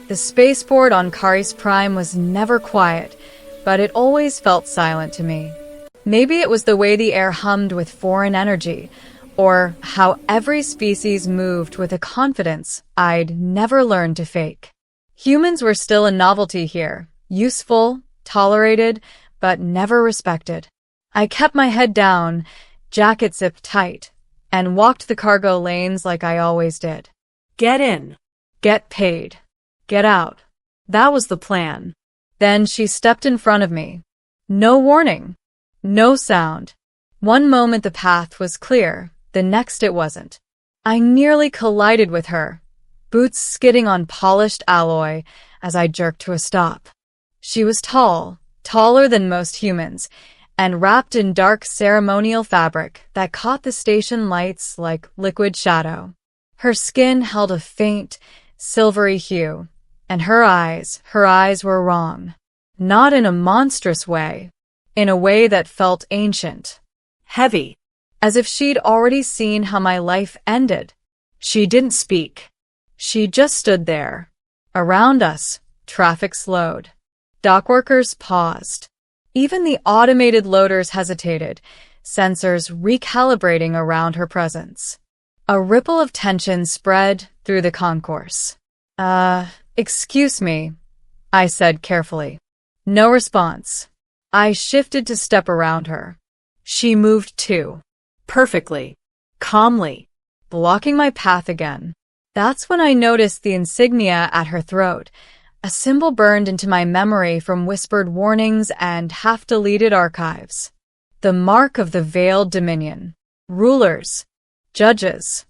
The spaceport on Caris Prime was never quiet, but it always felt silent to me. Maybe it was the way the air hummed with foreign energy, or how every species moved with a confidence I'd never learned to fake. Humans were still a novelty here, useful, tolerated, but never respected. I kept my head down, jacket zipped tight, and walked the cargo lanes like I always did. Get in. Get paid. Get out. That was the plan. Then she stepped in front of me. No warning. No sound. One moment the path was clear, the next it wasn't. I nearly collided with her, boots skidding on polished alloy as I jerked to a stop. She was tall, taller than most humans, and wrapped in dark ceremonial fabric that caught the station lights like liquid shadow. Her skin held a faint, silvery hue, and her eyes were wrong. Not in a monstrous way, in a way that felt ancient. Heavy. As if she'd already seen how my life ended. She didn't speak. She just stood there. Around us, traffic slowed. Dockworkers paused. Even the automated loaders hesitated, sensors recalibrating around her presence. A ripple of tension spread through the concourse. Excuse me, I said carefully. No response. I shifted to step around her. She moved too. Perfectly. Calmly. Blocking my path again. That's when I noticed the insignia at her throat, a symbol burned into my memory from whispered warnings and half-deleted archives. The mark of the veiled dominion. Rulers. Judges.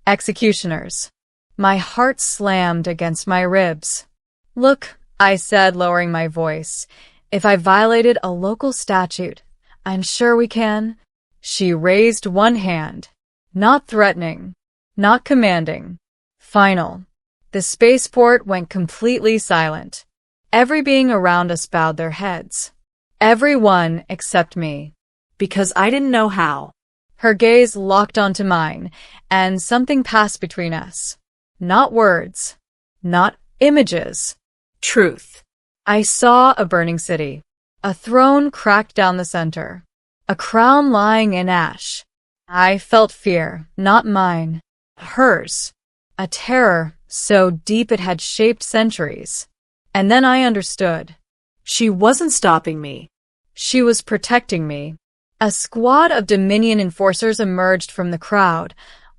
Executioners. My heart slammed against my ribs. Look, I said, lowering my voice. If I violated a local statute, I'm sure we can. She raised one hand. Not threatening. Not commanding. Final. The spaceport went completely silent. Every being around us bowed their heads. Everyone except me. Because I didn't know how. Her gaze locked onto mine, and something passed between us. Not words. Not images. Truth. I saw a burning city. A throne cracked down the center. A crown lying in ash. I felt fear, not mine. Hers. A terror so deep it had shaped centuries. And then I understood. She wasn't stopping me. She was protecting me. A squad of Dominion enforcers emerged from the crowd,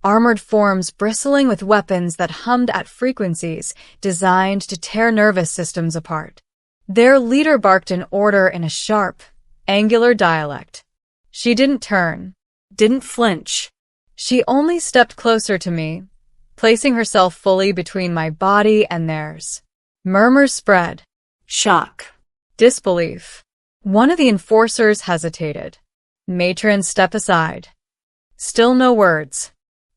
armored forms bristling with weapons that hummed at frequencies designed to tear nervous systems apart. Their leader barked an order in a sharp, angular dialect. She didn't turn. Didn't flinch. She only stepped closer to me, placing herself fully between my body and theirs. Murmurs spread. Shock. Disbelief. One of the enforcers hesitated. Matron, step aside. Still no words.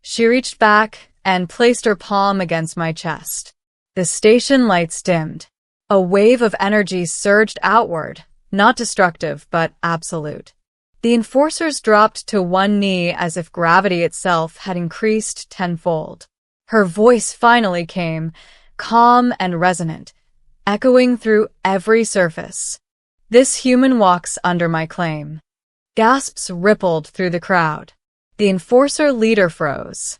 She reached back and placed her palm against my chest. The station lights dimmed. A wave of energy surged outward, not destructive, but absolute. The enforcers dropped to one knee as if gravity itself had increased tenfold. Her voice finally came, calm and resonant, echoing through every surface. This human walks under my claim. Gasps rippled through the crowd. The enforcer leader froze.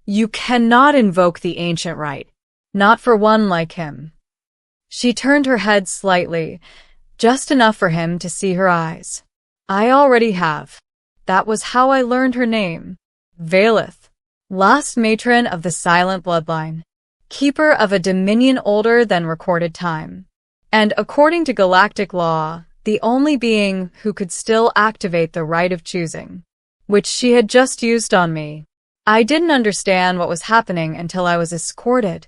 You cannot invoke the ancient right. Not for one like him. She turned her head slightly, just enough for him to see her eyes. I already have. That was how I learned her name. Valeth. Last matron of the silent bloodline. Keeper of a dominion older than recorded time. And according to Galactic law, the only being who could still activate the right of choosing. Which she had just used on me. I didn't understand what was happening until I was escorted,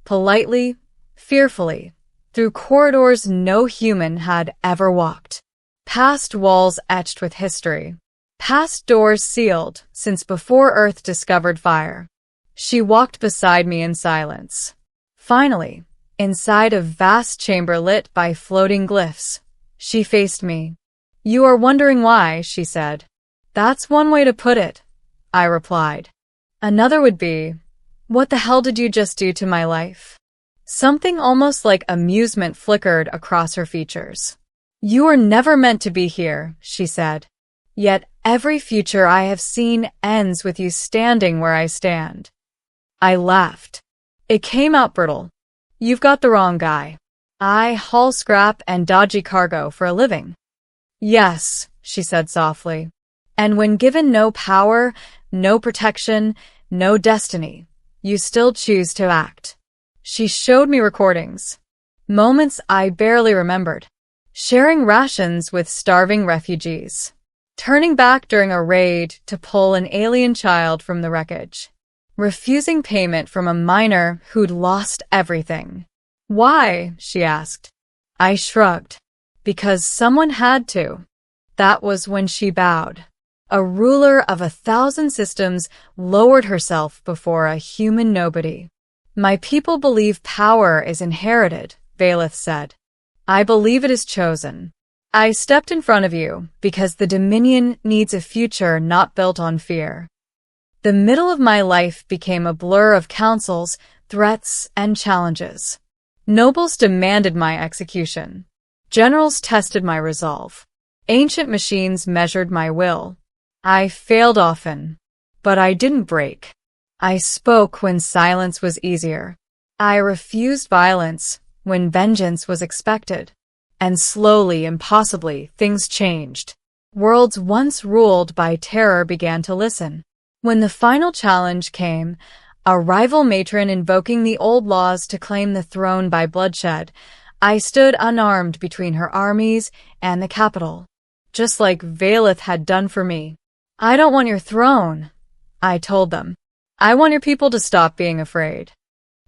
politely, fearfully, through corridors no human had ever walked. Past walls etched with history. Past doors sealed since before Earth discovered fire. She walked beside me in silence. Finally, inside a vast chamber lit by floating glyphs, she faced me. You are wondering why, she said. That's one way to put it, I replied. Another would be, what the hell did you just do to my life? Something almost like amusement flickered across her features. "You were never meant to be here," she said. "Yet every future I have seen ends with you standing where I stand." I laughed. It came out brittle. "You've got the wrong guy. I haul scrap and dodgy cargo for a living." "Yes," she said softly. "And when given no power, no protection, no destiny, you still choose to act." She showed me recordings. Moments I barely remembered. Sharing rations with starving refugees. Turning back during a raid to pull an alien child from the wreckage. Refusing payment from a miner who'd lost everything. "Why?" she asked. I shrugged. "Because someone had to." That was when she bowed. A ruler of 1,000 systems lowered herself before a human nobody. "My people believe power is inherited," Valeth said. "I believe it is chosen. I stepped in front of you because the Dominion needs a future not built on fear." The middle of my life became a blur of councils, threats, and challenges. Nobles demanded my execution. Generals tested my resolve. Ancient machines measured my will. I failed often, but I didn't break. I spoke when silence was easier. I refused violence when vengeance was expected. And slowly, impossibly, things changed. Worlds once ruled by terror began to listen. When the final challenge came, a rival matron invoking the old laws to claim the throne by bloodshed, I stood unarmed between her armies and the capital, just like Valeth had done for me. "I don't want your throne," I told them. "I want your people to stop being afraid."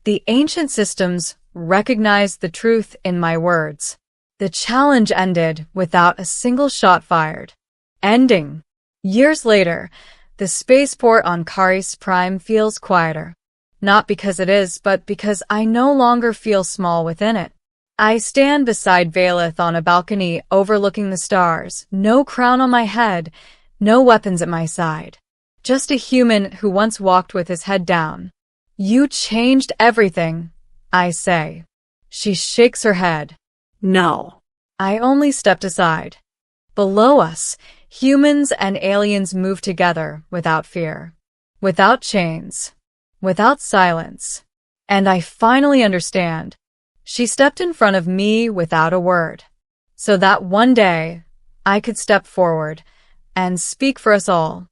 The ancient systems recognized the truth in my words. The challenge ended without a single shot fired. Ending. Years later, the spaceport on Caris Prime feels quieter. Not because it is, but because I no longer feel small within it. I stand beside Valeth on a balcony overlooking the stars, no crown on my head, no weapons at my side. Just a human who once walked with his head down. "You changed everything," I say. She shakes her head. No. I only stepped aside. Below us, humans and aliens move together without fear, without chains, without silence. And I finally understand. She stepped in front of me without a word, so that one day I could step forward and speak for us all.